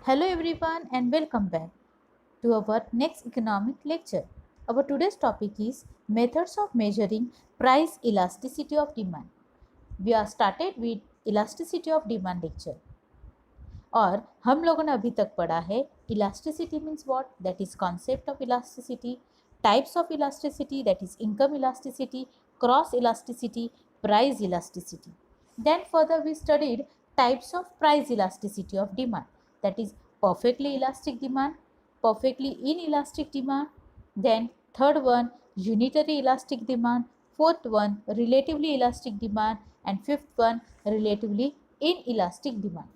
Hello everyone and welcome back to our next economic lecture. Our today's topic is methods of measuring price elasticity of demand. We are started with elasticity of demand lecture और हम लोगों ने अभी तक पढ़ा है elasticity means what, that is concept of elasticity, types of elasticity, that is income elasticity, cross elasticity, price elasticity. Then further we studied types of price elasticity of demand, that is perfectly elastic demand, perfectly inelastic demand, then third one unitary elastic demand, fourth one relatively elastic demand, and fifth one relatively inelastic demand.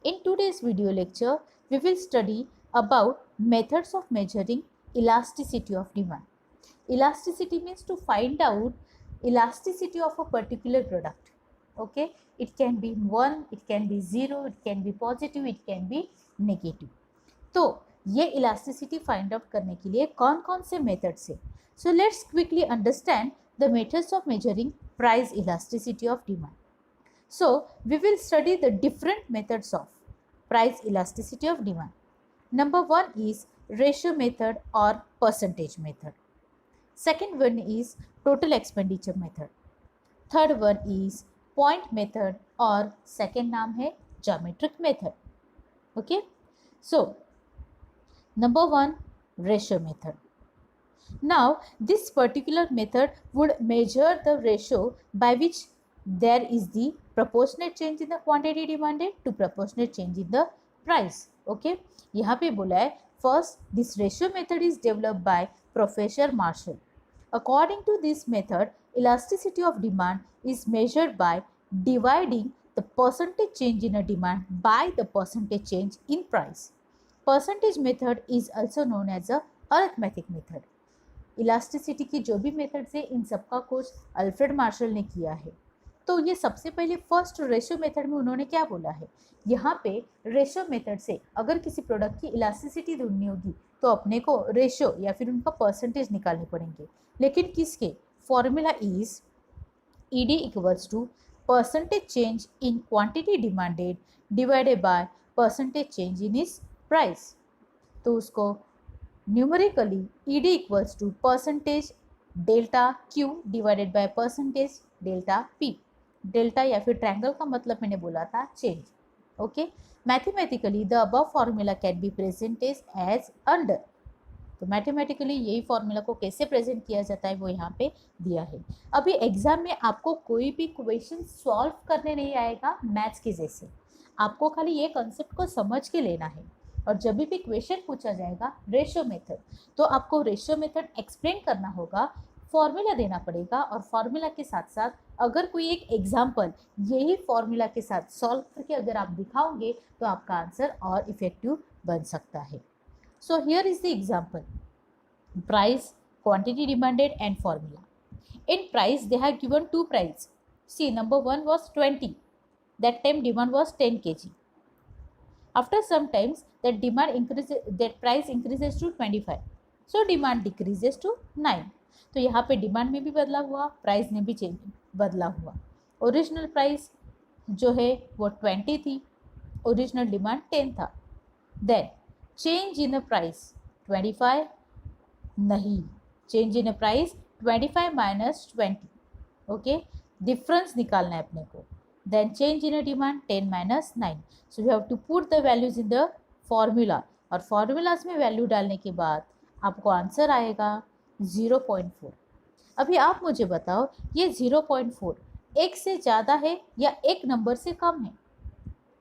In today's video lecture, we will study about methods of measuring elasticity of demand. Elasticity means to find out elasticity of a particular product. Okay, it can be 1, it can be 0, it can be positive, it can be negative. तो ये elasticity find out करने के लिए कौन कौन से methods है. So let's quickly understand the methods of measuring price elasticity of demand. So, we will study the different methods of price elasticity of demand. Number one is ratio method or percentage method. Second one is total expenditure method. Third one is point method or second नाम है geometric method. Okay. So, number one, ratio method. Now, this particular method would measure the ratio by which there is the proportionate change in the quantity demanded to proportionate change in the price. Okay, यहाँ पे बोला है first this ratio method is developed by Professor Marshall. According to this method, elasticity of demand is measured by dividing the percentage change in a demand by the percentage change in price. Percentage method is also known as a arithmetic method. Elasticity की जो भी methods है इन सबका खोज Alfred Marshall ने किया है. तो ये सबसे पहले फर्स्ट रेशियो मेथड में उन्होंने क्या बोला है, यहाँ पे रेशियो मेथड से अगर किसी प्रोडक्ट की इलास्टिसिटी ढूंढनी होगी तो अपने को रेशियो या फिर उनका परसेंटेज निकालने पड़ेंगे. लेकिन किसके, formula is ED equals to percentage change in quantity demanded divided by percentage change in is price. तो उसको numerically ED equals to percentage delta Q divided by percentage delta P. Delta या फिर triangle का मतलब मैंने बोला था change. Okay, mathematically the above formula can be presented as under. तो मैथमेटिकली यही फॉर्मूला को कैसे प्रेजेंट किया जाता है वो यहाँ पे दिया है. अभी एग्जाम में आपको कोई भी क्वेश्चन सॉल्व करने नहीं आएगा मैथ्स के जैसे, आपको खाली ये कंसेप्ट को समझ के लेना है. और जब भी क्वेश्चन पूछा जाएगा रेशियो मेथड, तो आपको रेशियो मेथड एक्सप्लेन करना होगा, फॉर्मूला देना पड़ेगा और फॉर्मूला के साथ साथ अगर कोई एक एग्जाम्पल यही फॉर्मूला के साथ सॉल्व करके अगर आप दिखाओगे तो आपका आंसर और इफेक्टिव बन सकता है. So here is the example, price, quantity demanded and formula. In price they have given to price. See, number one was 20. That time demand was 10 kg. After some times that demand increases, that price increases to 25. So demand decreases to 9. तो यहाँ पे demand में भी बदलाव हुआ, price में भी change बदलाव हुआ. ओरिजिनल प्राइस जो है वो 20 थी, ओरिजिनल डिमांड 10 था. देन चेंज इन प्राइस 25 नहीं, change in price 25 minus 20. Okay, difference निकालना है अपने को. Then change in a demand 10 minus 9. So you have to put the values in the formula. और formulas में वैल्यू डालने के बाद आपको आंसर आएगा 0.4. अभी आप मुझे बताओ ये 0.4 एक से ज़्यादा है या एक नंबर से कम है.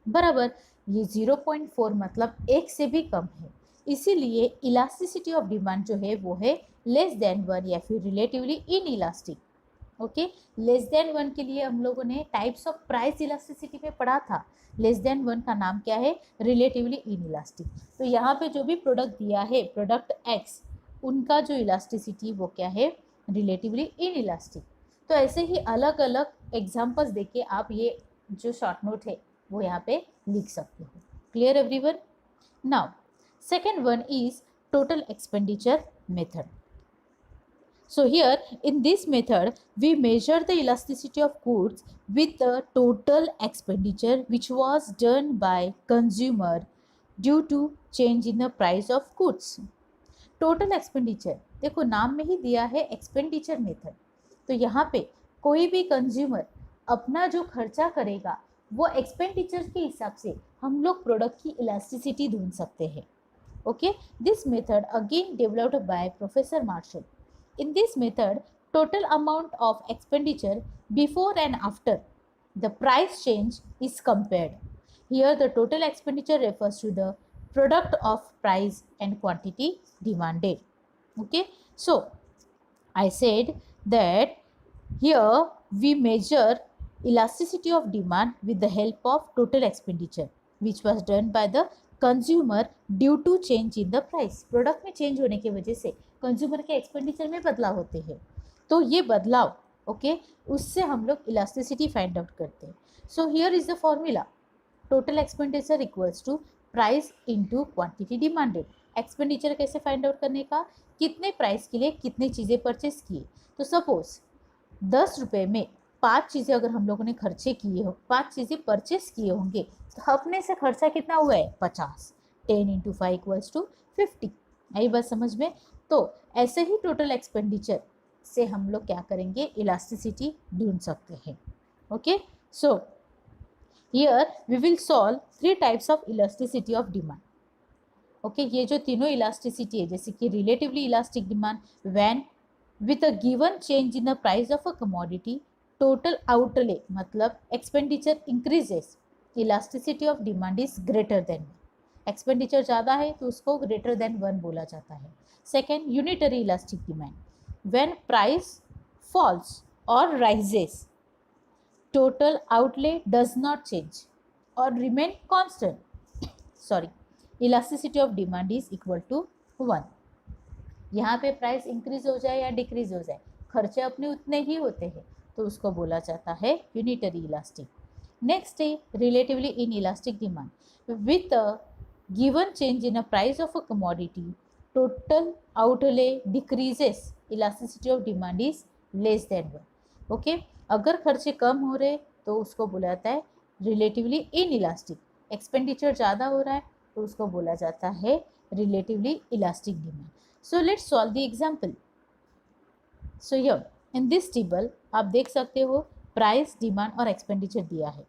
बराबर, ये 0.4 मतलब एक से भी कम है. इसीलिए इलास्टिसिटी ऑफ डिमांड जो है वो है लेस देन 1 या फिर relatively in elastic. Okay, less than 1 के लिए हम लोगों ने टाइप्स ऑफ प्राइस इलास्टिसिटी में पढ़ा था. लेस देन 1 का नाम क्या है, रिलेटिवली इन इलास्टिक. तो यहाँ पे जो भी प्रोडक्ट दिया है, प्रोडक्ट एक्स, उनका जो इलास्टिसिटी वो क्या है, रिलेटिवली इन इलास्टिक. तो ऐसे ही अलग अलग एग्जाम्पल्स देके आप ये जो शॉर्ट नोट है वो यहाँ पे लिख सकते हो. Clear everyone? Now second one is total expenditure method. So here in this method we measure the elasticity of goods with the total expenditure which was done by consumer due to change in the price of goods. Total expenditure, देखो नाम में ही दिया है expenditure method, तो यहाँ पे कोई भी कंज्यूमर अपना जो खर्चा करेगा वो एक्सपेंडिचर के हिसाब से हम लोग प्रोडक्ट की इलास्टिसिटी ढूंढ सकते हैं। Okay, this method again developed by professor Marshall. In this method total amount of expenditure before and after the price change is compared. Here the total expenditure refers to the product of price and quantity demanded. Okay, so I said that here we measure elasticity of demand with the help of total expenditure which was done by the consumer due to change in the price. Product में change होने की वजह से consumer के expenditure में बदलाव होते हैं, तो ये बदलाव ओके उससे हम लोग इलास्टिसिटी फाइंड आउट करते हैं। So here is the formula, total expenditure equals to price into quantity demanded. Expenditure कैसे फाइंड आउट करने का, कितने प्राइस के लिए कितनी चीज़ें परचेस किए। तो सपोज 10 रुपये में 5 चीज़ें अगर हम लोगों ने खर्चे किए हो, 5 चीज़ें परचेस किए होंगे, तो अपने से खर्चा कितना हुआ है 50। 10 इंटू 5 इक्वल्स टू 50। आई बात समझ में। तो ऐसे ही टोटल एक्सपेंडिचर से हम लोग क्या करेंगे, इलास्टिसिटी ढूंढ सकते हैं। Okay, so here we will solve 3 types of elasticity of demand. Okay, ये जो तीनों इलास्टिसिटी है, जैसे कि relatively elastic demand when with a given change in the price of a commodity total outlay मतलब expenditure increases, elasticity of demand is greater than. Expenditure ज़्यादा है तो उसको ग्रेटर देन 1 बोला जाता है। Second, unitary elastic demand when price falls or rises total outlay does not change or remain constant, sorry, elasticity of demand is equal to 1। यहाँ पे price increase हो जाए या डिक्रीज हो जाए, खर्चे अपने उतने ही होते हैं, तो उसको बोला जाता है यूनिटरी इलास्टिक। नेक्स्ट है relatively in elastic demand with a given change in a price of a commodity total outlay decreases, elasticity of demand is less than 1। Okay, अगर खर्चे कम हो रहे तो उसको बोला जाता है रिलेटिवली इन इलास्टिक, एक्सपेंडिचर ज़्यादा हो रहा है तो उसको बोला जाता है relatively elastic demand. So let's solve the example. So here in this table आप देख सकते हो प्राइस, डिमांड और एक्सपेंडिचर दिया है।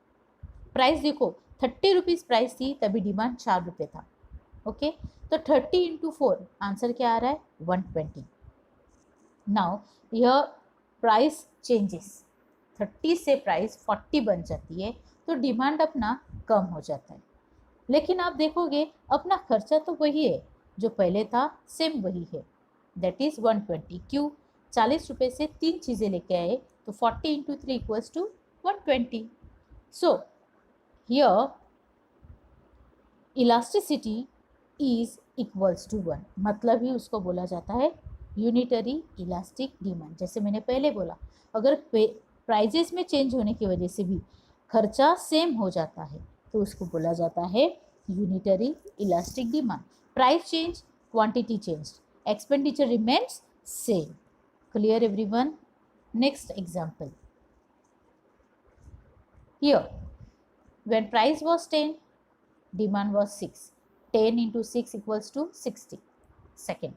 प्राइस देखो 30 रुपीज़ प्राइस थी तभी डिमांड 4 रुपये था। ओके, तो 30 इंटू 4 आंसर क्या आ रहा है 120। नाउ यह प्राइस चेंजेस, 30 से प्राइस 40 बन जाती है तो डिमांड अपना कम हो जाता है। लेकिन आप देखोगे अपना खर्चा तो वही है जो पहले था, सेम वही है, दैट इज़ 120। क्यों, 40 रुपये से 3 चीज़ें लेके आए तो 40 into 3 equals to 120। So here elasticity is equals to 1, मतलब ही उसको बोला जाता है यूनिटरी इलास्टिक डिमांड। जैसे मैंने पहले बोला, अगर प्राइजेस में चेंज होने की वजह से भी खर्चा सेम हो जाता है तो उसको बोला जाता है unitary elastic demand. Price change, quantity change, expenditure remains same. Clear everyone? Next example, here when price was 10 demand was 6, 10 into 6 equals to 60। Second,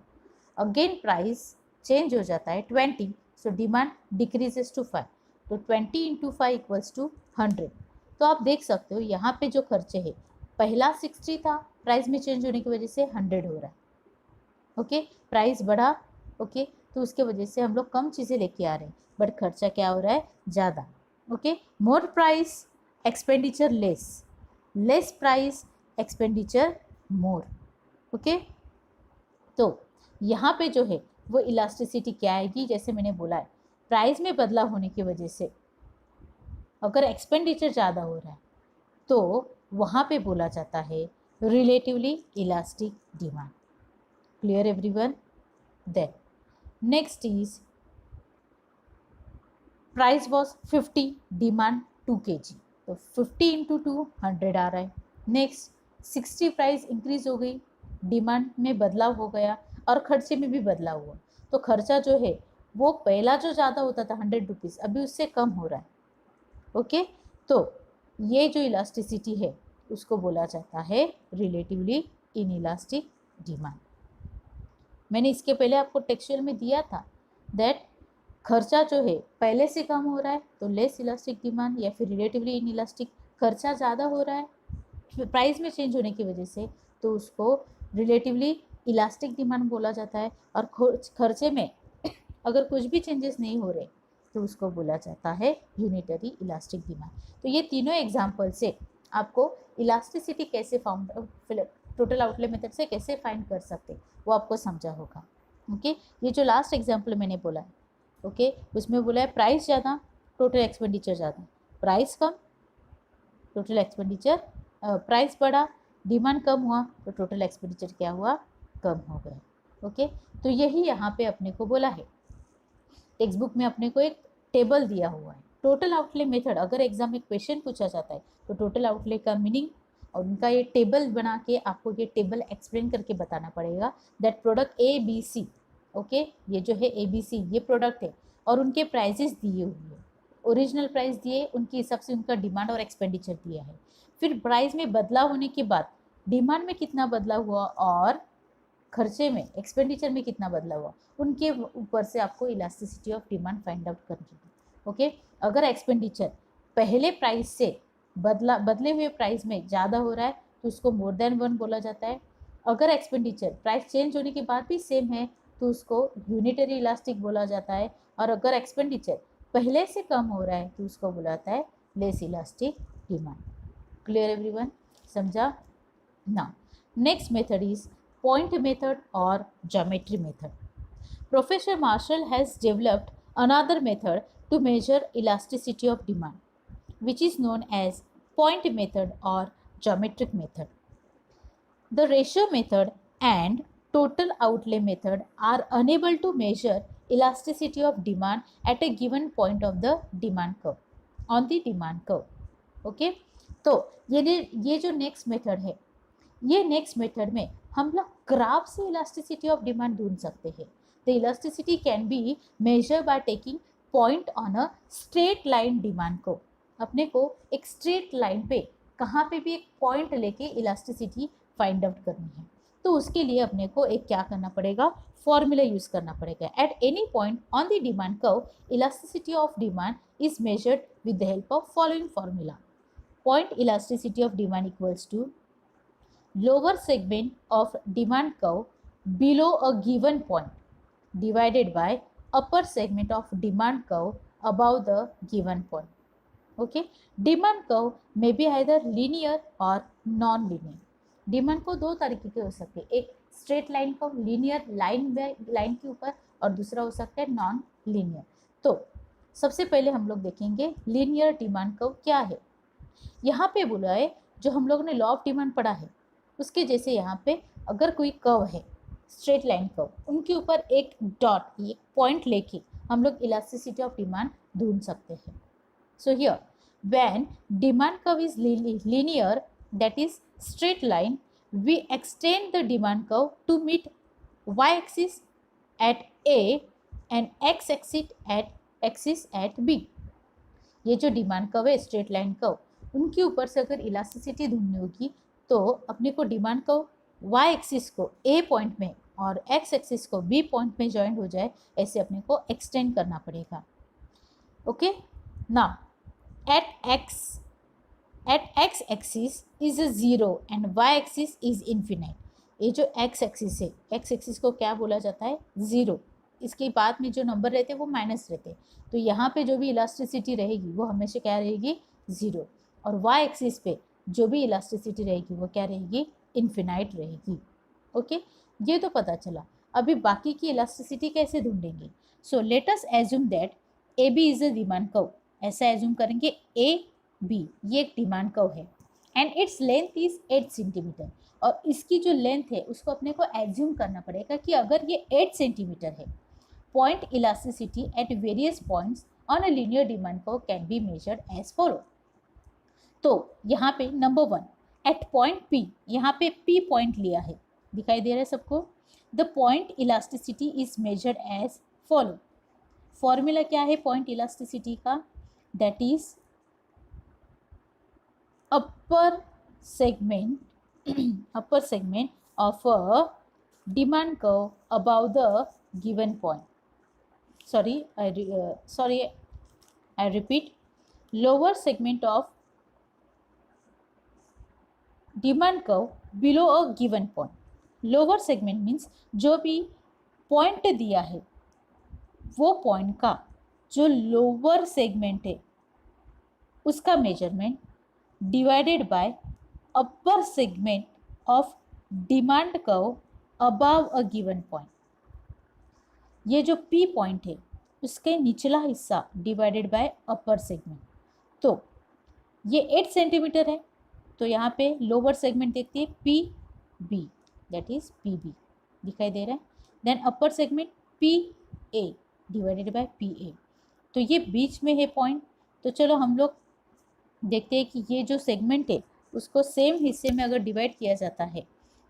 again price change हो जाता है 20, सो डिमांड डिक्रीजेस टू 5, तो 20 into 5 equals to 100। तो आप देख सकते हो यहाँ पे जो खर्चे है, पहला 60 था, प्राइस में चेंज होने की वजह से 100 हो रहा है। ओके, प्राइस बढ़ा, ओके, तो उसके वजह से हम लोग कम चीज़ें लेके आ रहे हैं, बट खर्चा क्या हो रहा है ज़्यादा। Okay, more price expenditure less, less price expenditure more. Okay, तो यहाँ पे जो है वो इलास्टिसिटी क्या आएगी, जैसे मैंने बोला है प्राइस में बदलाव होने की वजह से अगर एक्सपेंडिचर ज़्यादा हो रहा है तो वहाँ पे बोला जाता है relatively elastic demand. Clear everyone? Then next is price was 50, demand 2 kg, तो 50 इंटू 2 100 आ रहा है। नेक्स्ट 60 प्राइस इंक्रीज हो गई, डिमांड में बदलाव हो गया और खर्चे में भी बदलाव हुआ, तो खर्चा जो है वो पहला जो ज़्यादा होता था 100 रुपीज़ अभी उससे कम हो रहा है। ओके, तो ये जो इलास्टिसिटी है उसको बोला जाता है रिलेटिवली इनइलास्टिक डिमांड। मैंने इसके पहले आपको टेक्सचुअल में दिया था दैट खर्चा जो है पहले से कम हो रहा है तो लेस इलास्टिक डिमांड, या फिर रिलेटिवली इनइलास्टिक खर्चा ज़्यादा हो रहा है प्राइस में चेंज होने की वजह से तो उसको रिलेटिवली इलास्टिक डिमांड बोला जाता है। और खर्चे में अगर कुछ भी चेंजेस नहीं हो रहे तो उसको बोला जाता है यूनिटरी इलास्टिक डिमांड। तो ये तीनों एग्जाम्पल से आपको इलास्टिसिटी कैसे टोटल आउटले मेथड से कैसे फाइंड कर सकते वो आपको समझा होगा। ओके, ये जो लास्ट एग्जाम्पल मैंने बोला है ओके, उसमें बोला है प्राइस ज़्यादा टोटल एक्सपेंडिचर ज़्यादा, प्राइस कम टोटल एक्सपेंडिचर, प्राइस बढ़ा डिमांड कम हुआ तो टोटल एक्सपेंडिचर क्या हुआ, कम हो गया। ओके, तो यही यहाँ पे अपने को बोला है। टेक्स्ट बुक में अपने को एक टेबल दिया हुआ है टोटल आउटले मेथड। अगर एग्जाम में क्वेश्चन पूछा जाता है तो टोटल आउटले का मीनिंग और उनका ये टेबल बना के आपको ये टेबल एक्सप्लेन करके बताना पड़ेगा that product A B C, okay, ये जो है ए बी सी ये प्रोडक्ट है और उनके प्राइजेस दिए हुए हैं, ओरिजिनल प्राइस दिए, उनके हिसाब से उनका डिमांड और एक्सपेंडिचर दिया है। फिर प्राइस में बदलाव होने के बाद डिमांड में कितना बदलाव हुआ और खर्चे में एक्सपेंडिचर में कितना बदलाव हुआ, उनके ऊपर से आपको elasticity of demand find out करनी है। ओके, अगर एक्सपेंडिचर पहले प्राइस से बदले हुए प्राइस में ज़्यादा हो रहा है तो उसको मोर देन वन बोला जाता है। अगर एक्सपेंडिचर प्राइस चेंज होने के बाद भी सेम है तो उसको यूनिटरी इलास्टिक बोला जाता है। और अगर एक्सपेंडिचर पहले से कम हो रहा है तो उसको बोला जाता है less elastic demand. Clear everyone, समझा ना? Next method is point method or geometry method. Professor Marshall has developed another method to measure elasticity of demand, which is known as point method or geometric method. The ratio method and total outlay method are unable to measure elasticity of demand at a given point of the demand curve, on the demand curve. Okay, तो ये जो next method है, ये next method में हम लोग graph से elasticity of demand ढूंढ सकते हैं। The elasticity can be measure by taking point on a straight line demand को। अपने को एक स्ट्रेट लाइन पे कहाँ पे भी एक पॉइंट लेके इलास्टिसिटी फाइंड आउट करनी है तो उसके लिए अपने को एक क्या करना पड़ेगा, फॉर्मूला यूज करना पड़ेगा। At any point on the demand curve elasticity of demand is measured with the help of following formula. Point elasticity of demand equals to lower segment of demand curve below a given point divided by upper segment of demand curve above the given point. Okay, demand curve may be either linear or non-linear. Demand को दो तरीके के हो सकते हैं, एक straight line को linear line के ऊपर और दूसरा हो सकता है नॉन लीनियर। तो सबसे पहले हम लोग देखेंगे लीनियर डिमांड कर्व क्या है। यहाँ पे बोला है जो हम लोगों ने लॉ ऑफ डिमांड पढ़ा है उसके जैसे यहाँ पे अगर कोई कर्व है स्ट्रेट लाइन कर्व, उनके ऊपर एक डॉट एक पॉइंट लेके हम लोग इलास्टिसिटी ऑफ डिमांड ढूंढ सकते हैं। So here when demand curve is linear that is straight line we extend the demand curve to meet y axis at a and x axis at b। ये जो demand curve है straight line curve, उनके ऊपर से अगर elasticity ढूंढनी होगी तो अपने को डिमांड को y एक्सिस को a पॉइंट में और x एक्सिस को b पॉइंट में ज्वाइन हो जाए ऐसे अपने को एक्सटेंड करना पड़ेगा। Okay, now at x axis is 0 and y axis is infinite. ये जो x एक्सिस है, x एक्सिस को क्या बोला जाता है, 0। इसके बाद में जो नंबर रहते हैं वो माइनस रहते हैं, तो यहाँ पे जो भी इलास्टिसिटी रहेगी वो हमेशा क्या रहेगी, 0। और y एक्सिस पे जो भी इलास्टिसिटी रहेगी वो क्या रहेगी, इन्फिनाइट रहेगी। ओके, ये तो पता चला। अभी बाकी की इलास्टिसिटी कैसे ढूंढेंगे। So let us assume that A B is a demand curve. ऐसा एज्यूम करेंगे ए बी ये एक डिमांड कर्व है and it's length is 8 centimetre. और इसकी जो लेंथ है उसको अपने को एज्यूम करना पड़ेगा कि अगर ये 8 सेंटीमीटर है, point elasticity at various points on a linear demand curve can be measured as follow. तो यहाँ पे नंबर 1 एट पॉइंट P, यहाँ पे P पॉइंट लिया है, दिखाई दे रहा है सबको। The point elasticity is measured as follow. Formula क्या है पॉइंट इलास्टिसिटी का, that is upper segment upper segment of a demand curve above the given point. I repeat, lower segment of demand curve below a given point. Lower segment means जो भी point दिया है वो point का जो lower segment है उसका measurement divided by upper segment of demand curve above a given point. ये जो पी पॉइंट है उसके निचला हिस्सा डिवाइडेड बाय अपर सेगमेंट। तो ये 8 सेंटीमीटर है, तो यहाँ पे लोअर सेगमेंट देखते हैं P B, that is P B दिखाई दे रहा है। Then upper segment P A divided by P A, तो ये बीच में है पॉइंट। तो चलो हम लोग देखते हैं कि ये जो सेगमेंट है उसको सेम हिस्से में अगर डिवाइड किया जाता है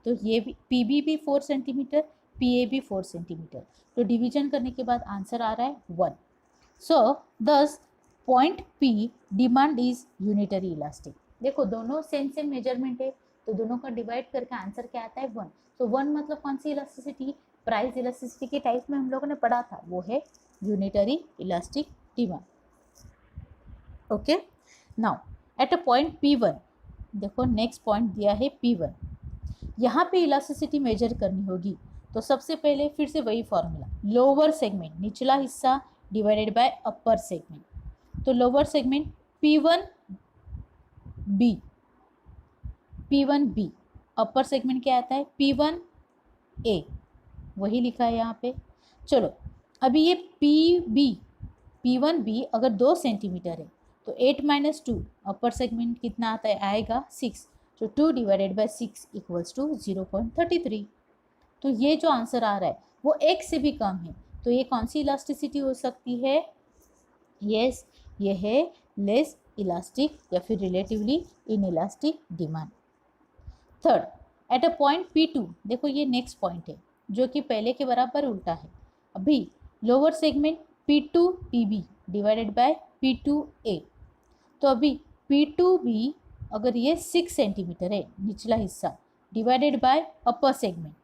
तो ये भी पी बी भी 4 सेंटीमीटर, पी ए भी 4 सेंटीमीटर, तो डिवीजन करने के बाद आंसर आ रहा है 1। सो दस point P demand is unitary elastic. देखो दोनों सेम मेजरमेंट है तो दोनों का डिवाइड करके आंसर क्या आता है 1। तो 1 मतलब कौन सी इलास्टिसिटी, प्राइस इलास्टिसिटी के टाइप में हम लोगों ने पढ़ा था, वो है unitary elastic demand. Okay, now at a point P1, देखो नेक्स्ट पॉइंट दिया है P1, यहाँ पे इलास्टिसिटी मेजर करनी होगी। तो सबसे पहले फिर से वही फॉर्मूला, लोअर सेगमेंट निचला हिस्सा डिवाइडेड बाय अपर सेगमेंट। तो lower segment P1B, upper segment क्या आता है P1A, वही लिखा है यहाँ पे। चलो अभी ये P1B अगर 2 सेंटीमीटर है तो 8 - 2 अपर सेगमेंट कितना आता है, आएगा 6। तो 2 डिवाइडेड बाय 6 इक्वल्स टू 0.33। तो ये जो आंसर आ रहा है वो 1 से भी कम है, तो ये कौन सी इलास्टिसिटी हो सकती है, यस ये है लेस इलास्टिक या फिर relatively inelastic demand. Third, eight a point P2, देखो ये नेक्स्ट पॉइंट है जो कि पहले के बराबर उल्टा है। अभी lower segment P2PB divided by P2A, तो अभी P2B अगर ये 6 सेंटीमीटर है निचला हिस्सा divided by upper segment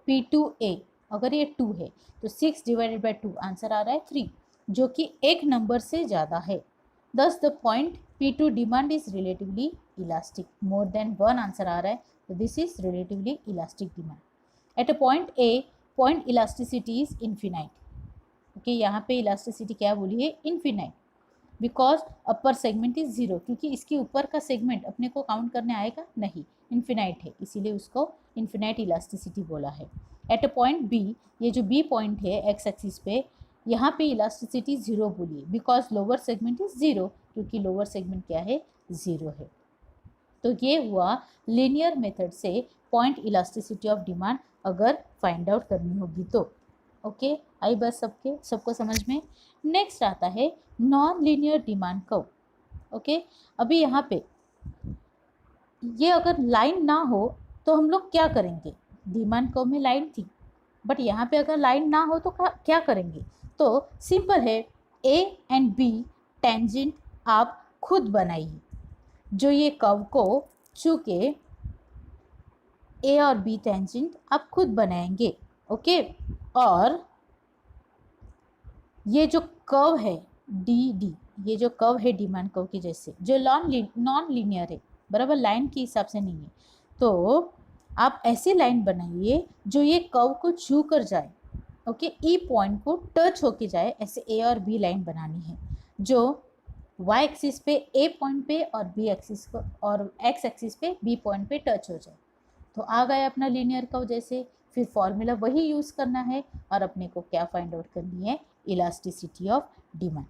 P2A अगर ये 2 है तो 6 डिवाइडेड बाय 2 आंसर आ रहा है 3, जो कि एक नंबर से ज़्यादा है। Thus the point P2 demand is relatively elastic, more than 1 answer आ रहा है, तो this is relatively elastic demand. At a point A, point elasticity is infinite. Okay, यहाँ पे इलास्टिसिटी क्या बोली है, infinite, because upper segment is 0, क्योंकि इसके ऊपर का सेगमेंट अपने को काउंट करने आएगा नहीं, इन्फिनाइट है, इसीलिए उसको इन्फिनाइट इलास्टिसिटी बोला है। एट अ पॉइंट B, ये जो B पॉइंट है एक्स एक्सिस पे, यहाँ पे इलास्टिसिटी 0 बोलिए, बिकॉज लोअर सेगमेंट इज 0, क्योंकि लोअर सेगमेंट क्या है 0 है। तो ये हुआ लीनियर मेथड से पॉइंट इलास्टिसिटी ऑफ डिमांड अगर फाइंड आउट करनी होगी तो। ओके, आई बस सबको समझ में। नेक्स्ट आता है non linear demand curve. Okay, अभी यहाँ पे ये अगर लाइन ना हो तो हम लोग क्या करेंगे, डिमांड कर्व में लाइन थी, बट यहाँ पे अगर लाइन ना हो तो क्या करेंगे, तो सिंपल है, A एंड B टेंजेंट आप खुद बनाइए, जो ये कर्व को चूँकि A और B टेंजेंट आप खुद बनाएंगे। ओके, और ये जो कर्व है DD, ये जो कर्व है डिमांड कर्व के जैसे, जो नॉन लीनियर है, बराबर लाइन के हिसाब से नहीं है, तो आप ऐसी लाइन बनाइए जो ये कर्व को छू कर जाए। ओके, ई पॉइंट को टच होके जाए, ऐसे A और B लाइन बनानी है जो y एक्सिस पे A पॉइंट पे और B एक्सिस को और x एक्सिस पे B पॉइंट पे टच हो जाए, तो आ गया अपना लीनियर कर्व जैसे। फिर फॉर्मूला वही यूज़ करना है और अपने को क्या फाइंड आउट करनी है, elasticity of demand.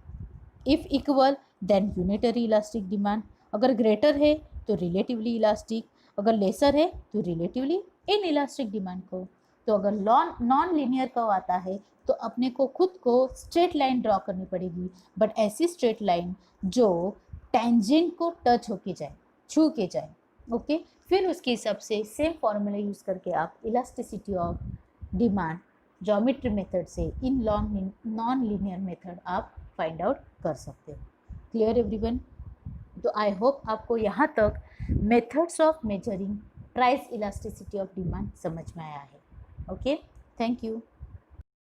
If equal then unitary elastic demand, अगर ग्रेटर है तो रिलेटिवली इलास्टिक, अगर लेसर है तो रिलेटिवली इन इलास्टिक डिमांड को। तो अगर नॉन लीनियर कर्व आता है तो अपने को खुद को स्ट्रेट लाइन ड्रॉ करनी पड़ेगी, बट ऐसी स्ट्रेट लाइन जो टेंजेंट को टच होके जाए, छू के जाए। ओके, फिर उसके हिसाब से सेम फॉर्मूला यूज़ करके आप elasticity of demand geometry method से इन नॉन लीनियर मेथड आप फाइंड आउट कर सकते हो। Clear everyone? तो आई होप आपको यहाँ तक methods of measuring price elasticity of demand समझ में आया है. Okay, thank you.